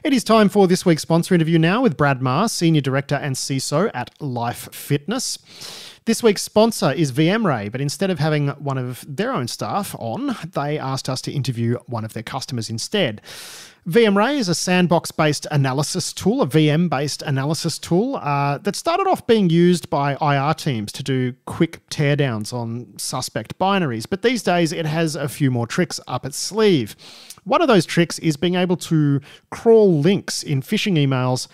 It is time for this week's sponsor interview now with Brad Marr, Senior Director and CISO at Life Fitness. This week's sponsor is VMray, but instead of having one of their own staff on, they asked us to interview one of their customers instead. VMray is a sandbox-based analysis tool, a VM-based analysis tool that started off being used by IR teams to do quick teardowns on suspect binaries, but these days it has a few more tricks up its sleeve. One of those tricks is being able to crawl links in phishing emails,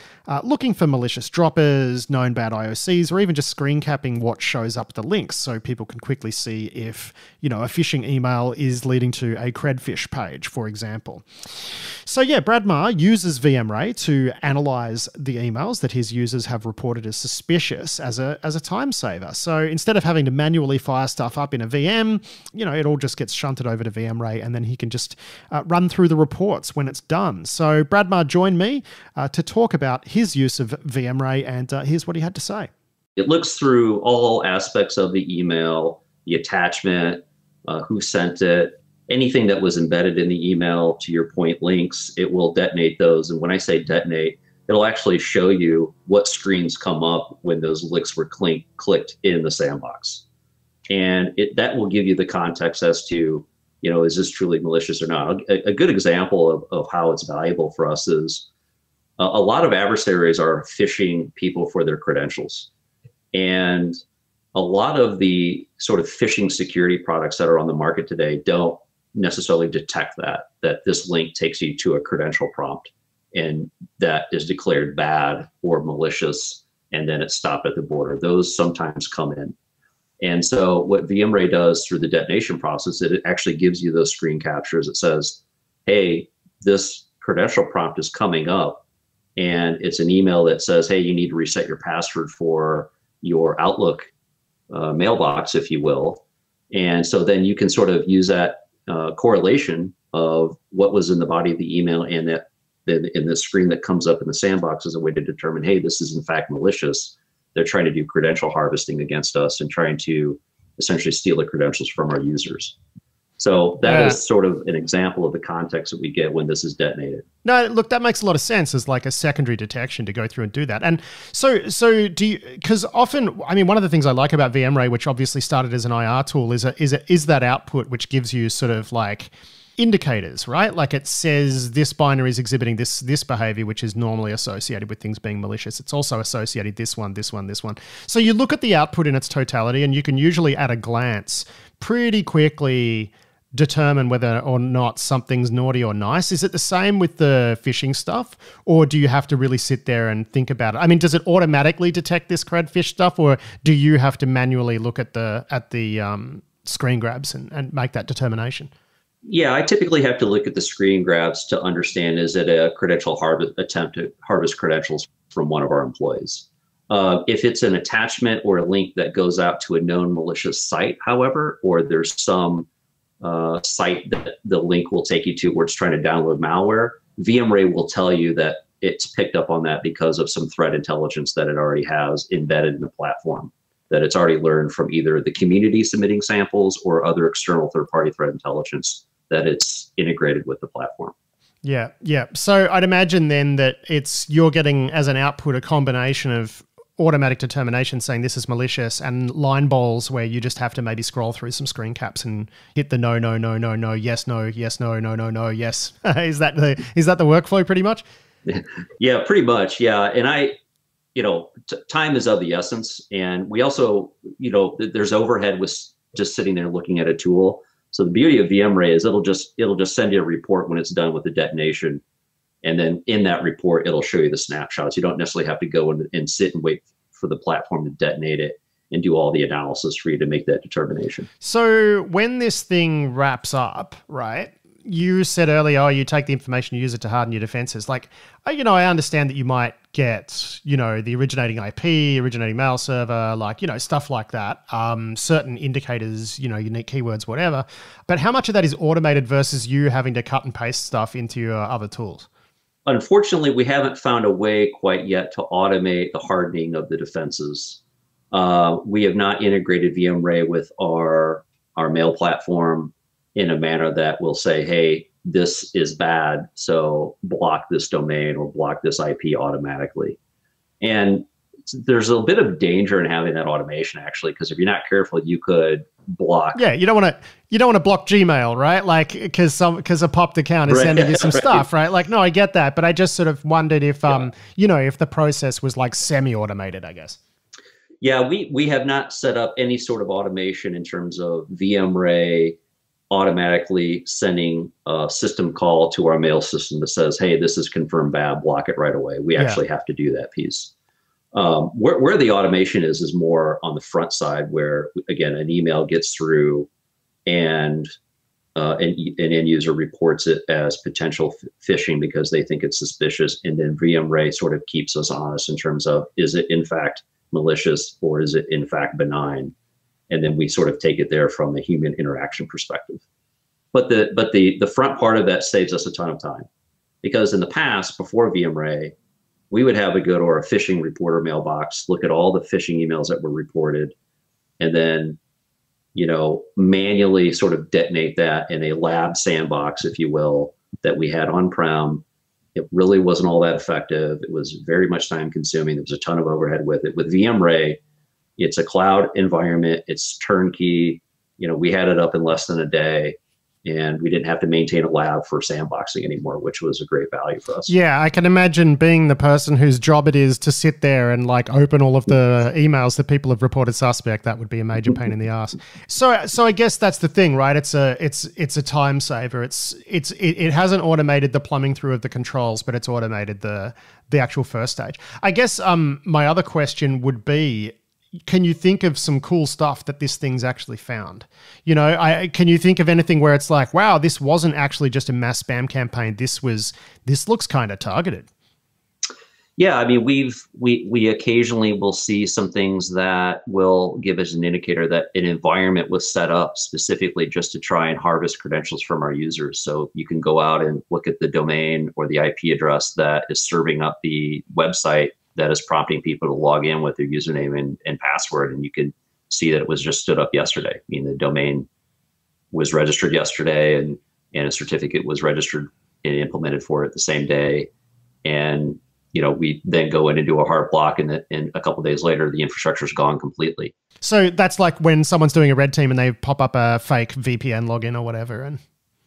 looking for malicious droppers, known bad IOCs, or even just screen capping what shows up the links so people can quickly see if, a phishing email is leading to a Credfish page, for example. So yeah, Brad Marr uses VMray to analyze the emails that his users have reported as suspicious as a time saver. So instead of having to manually fire stuff up in a VM, it all just gets shunted over to VMray, and then he can just run through the reports when it's done. So Brad Marr joined me to talk about his use of VMray, and here's what he had to say. It looks through all aspects of the email, the attachment, who sent it, anything that was embedded in the email, to your point, links, it will detonate those. And when I say detonate, it'll actually show you what screens come up when those links were clicked in the sandbox. And that will give you the context as to, is this truly malicious or not? A good example of how it's valuable for us is a lot of adversaries are phishing people for their credentials. And a lot of the sort of phishing security products that are on the market today don't necessarily detect that this link takes you to a credential prompt and that is declared bad or malicious, and then it's stopped at the border. Those sometimes come in. And so what VMray does through the detonation process, it actually gives you those screen captures. It says, hey, this credential prompt is coming up, and it's an email that says, hey, you need to reset your password for your Outlook mailbox, if you will. And so then you can sort of use that correlation of what was in the body of the email and that in the screen that comes up in the sandbox as a way to determine, hey, this is in fact malicious. They're trying to do credential harvesting against us and trying to essentially steal the credentials from our users. So that is sort of an example of the context that we get when this is detonated. No, look, that makes a lot of sense as like a secondary detection to go through and do that. And so do you, because often, one of the things I like about VMray, which obviously started as an IR tool, is that output which gives you sort of like indicators, right? Like it says this binary is exhibiting this behavior, which is normally associated with things being malicious. It's also associated this one. So you look at the output in its totality, and you can usually at a glance pretty quickly determine whether or not something's naughty or nice. Is it the same with the phishing stuff, or do you have to really sit there and think about it? Does it automatically detect this Credfish stuff, or do you have to manually look at the screen grabs and make that determination? Yeah, I typically have to look at the screen grabs to understand, is it a credential attempt to harvest credentials from one of our employees? If it's an attachment or a link that goes out to a known malicious site, however, or there's some site that the link will take you to where it's trying to download malware, VMray will tell you that it's picked up on that because of some threat intelligence that it already has embedded in the platform, that it's already learned from either the community submitting samples or other external third-party threat intelligence that it's integrated with the platform. Yeah. So I'd imagine then that you're getting as an output a combination of automatic determination saying this is malicious and line bowls where you just have to maybe scroll through some screen caps and hit the no, yes, no, yes, no, yes. Is that the workflow pretty much? Yeah, pretty much. Yeah. And time is of the essence. And we also, there's overhead with just sitting there looking at a tool. So the beauty of VMray is it'll just send you a report when it's done with the detonation. And then in that report, it'll show you the snapshots. You don't necessarily have to go and sit and wait for the platform to detonate it and do all the analysis for you to make that determination. So when this thing wraps up, right, you said earlier, you take the information, you use it to harden your defenses. Like, I understand that you might get, the originating IP, originating mail server, like, stuff like that. Certain indicators, unique keywords, whatever. But how much of that is automated versus you having to cut and paste stuff into your other tools? Unfortunately, we haven't found a way quite yet to automate the hardening of the defenses. We have not integrated VMray with our mail platform in a manner that will say, hey, this is bad, so block this domain or block this IP automatically. And there's a bit of danger in having that automation, actually, because if you're not careful, you could block. Yeah, you don't want to block Gmail, right? Like because a popped account is sending you some stuff, right? Like, no, I get that, but I just sort of wondered if if the process was like semi-automated, I guess. Yeah, we have not set up any sort of automation in terms of VMray automatically sending a system call to our mail system that says, hey, this is confirmed bad, block it right away. We actually have to do that piece. Where the automation is more on the front side, where, again, an email gets through and an end user reports it as potential phishing because they think it's suspicious. And then VMray sort of keeps us honest in terms of, is it in fact malicious or is it in fact benign? And then we sort of take it there from a human interaction perspective. But the front part of that saves us a ton of time, because in the past, before VMray, we would have a go to our phishing reporter mailbox, look at all the phishing emails that were reported, and then, manually sort of detonate that in a lab sandbox, if you will, that we had on-prem. It really wasn't all that effective. It was very much time consuming. There was a ton of overhead with it. With VMray, it's a cloud environment. It's turnkey. We had it up in less than a day, and we didn't have to maintain a lab for sandboxing anymore, which was a great value for us. Yeah, I can imagine being the person whose job it is to sit there and like open all of the emails that people have reported suspect. That would be a major pain in the ass. So I guess that's the thing, right? It's a time saver. It hasn't automated the plumbing through of the controls, but it's automated the actual first stage. I guess my other question would be, can you think of some cool stuff that this thing's actually found? Can you think of anything where it's like, wow, this wasn't actually just a mass spam campaign. This looks kind of targeted. Yeah, I mean, we occasionally will see some things that will give us an indicator that an environment was set up specifically just to try and harvest credentials from our users. So you can go out and look at the domain or the IP address that is serving up the website that is prompting people to log in with their username and password. And you can see that it was just stood up yesterday. I mean, the domain was registered yesterday and a certificate was registered and implemented for it the same day. And, we then go in and do a hard block, and a couple of days later, the infrastructure is gone completely. So that's like when someone's doing a red team and they pop up a fake VPN login or whatever. And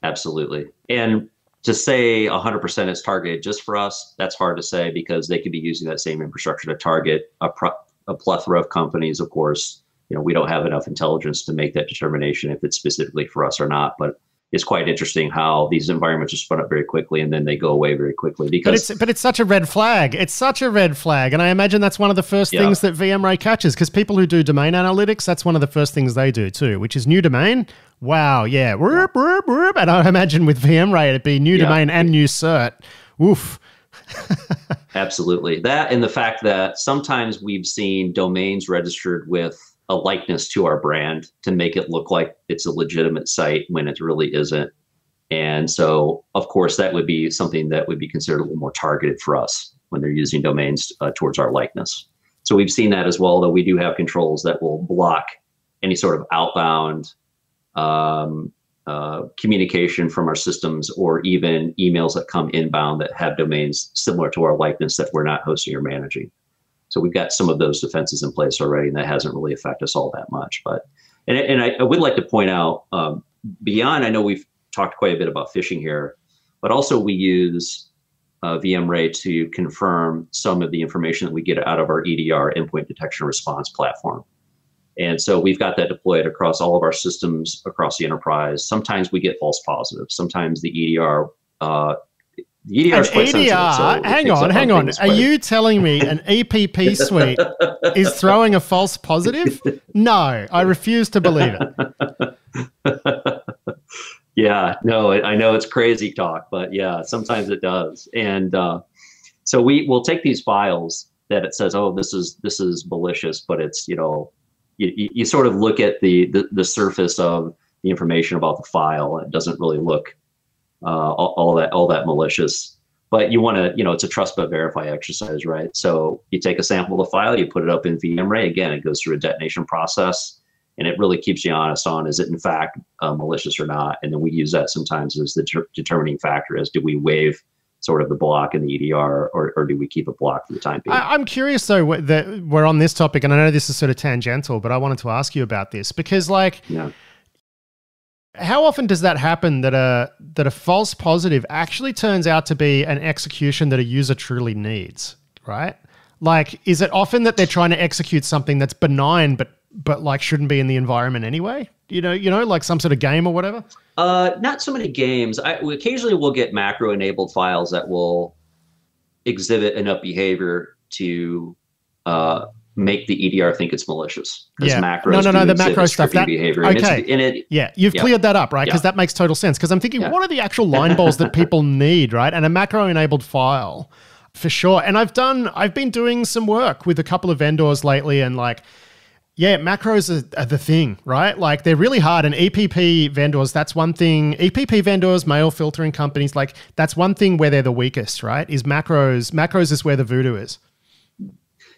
absolutely. And to say 100% is targeted just for us, that's hard to say, because they could be using that same infrastructure to target a plethora of companies. Of course, we don't have enough intelligence to make that determination if it's specifically for us or not. But it's quite interesting how these environments are spun up very quickly and then they go away very quickly. Because but it's such a red flag. It's such a red flag, and I imagine that's one of the first things that VMray catches, because people who do domain analytics, that's one of the first things they do too, which is new domain. Wow, yeah. And I imagine with VMray, it'd be new domain and new cert. Oof. Absolutely. That, and the fact that sometimes we've seen domains registered with a likeness to our brand to make it look like it's a legitimate site when it really isn't. And so, of course, that would be something that would be considered a little more targeted for us when they're using domains towards our likeness. So we've seen that as well, though we do have controls that will block any sort of outbound communication from our systems, or even emails that come inbound that have domains similar to our likeness that we're not hosting or managing. So we've got some of those defenses in place already, and that hasn't really affected us all that much. But and I would like to point out, beyond, I know we've talked quite a bit about phishing here, but also we use VMray to confirm some of the information that we get out of our EDR, endpoint detection response platform. And so we've got that deployed across all of our systems across the enterprise. Sometimes we get false positives. Sometimes the EDR is quite sensitive. So hang on. Are you telling me an EPP suite is throwing a false positive? No, I refuse to believe it. Yeah, no, I know it's crazy talk, but yeah, sometimes it does. And so we will take these files that it says, oh, this is malicious, but it's, you sort of look at the surface of the information about the file. It doesn't really look all that malicious, but you want to, it's a trust but verify exercise, right? So you take a sample of the file, you put it up in VMray. Again, it goes through a detonation process, And it really keeps you honest on, is it in fact malicious or not? And then we use that sometimes as the determining factor as, do we waive sort of the block in the EDR, or do we keep it blocked for the time being? I'm curious though, that we're on this topic, and I know this is sort of tangential, but I wanted to ask you about this because, like, how often does that happen, that a false positive actually turns out to be an execution that a user truly needs, right? Like, is it often that they're trying to execute something that's benign, but like shouldn't be in the environment anyway? You know, like some sort of game or whatever? Not so many games. Occasionally we'll get macro-enabled files that will exhibit enough behavior to make the EDR think it's malicious. Yeah. Macros no, the macro stuff. That behavior. Okay. You've cleared that up, right? Because that makes total sense. Because I'm thinking, what are the actual line balls that people need, right? And a macro-enabled file, for sure. And I've been doing some work with a couple of vendors lately, and like, yeah, macros are the thing, right? Like, they're really hard. And EPP vendors, that's one thing. EPP vendors, mail filtering companies, like, that's one thing where they're the weakest, right? Is macros. Macros is where the voodoo is.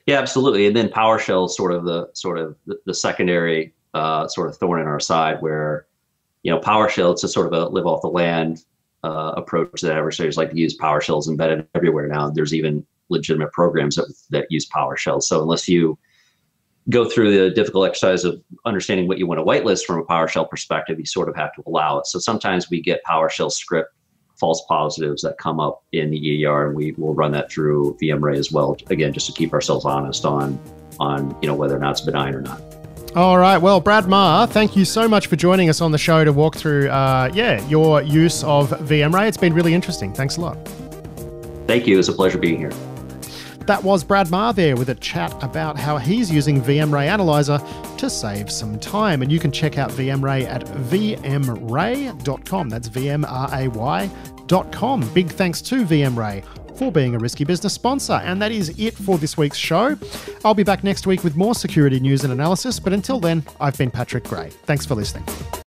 Yeah, absolutely. And then PowerShell is sort of the secondary sort of thorn in our side, where, PowerShell, it's a sort of a live off the land approach that adversaries like to use. PowerShell is embedded everywhere now. There's even legitimate programs that use PowerShell. So unless you go through the difficult exercise of understanding what you want to whitelist from a PowerShell perspective, you sort of have to allow it. So sometimes we get PowerShell script false positives that come up in the EDR, and we will run that through VMRay as well, again, just to keep ourselves honest on whether or not it's benign or not. All right. Well, Brad Marr, thank you so much for joining us on the show to walk through your use of VMRay. It's been really interesting. Thanks a lot. Thank you. It's a pleasure being here. That was Brad Marr there with a chat about how he's using VMRay Analyzer to save some time. And you can check out VMRay at vmray.com. That's VMRAY.com. Big thanks to VMRay for being a Risky Business sponsor. And that is it for this week's show. I'll be back next week with more security news and analysis. But until then, I've been Patrick Gray. Thanks for listening.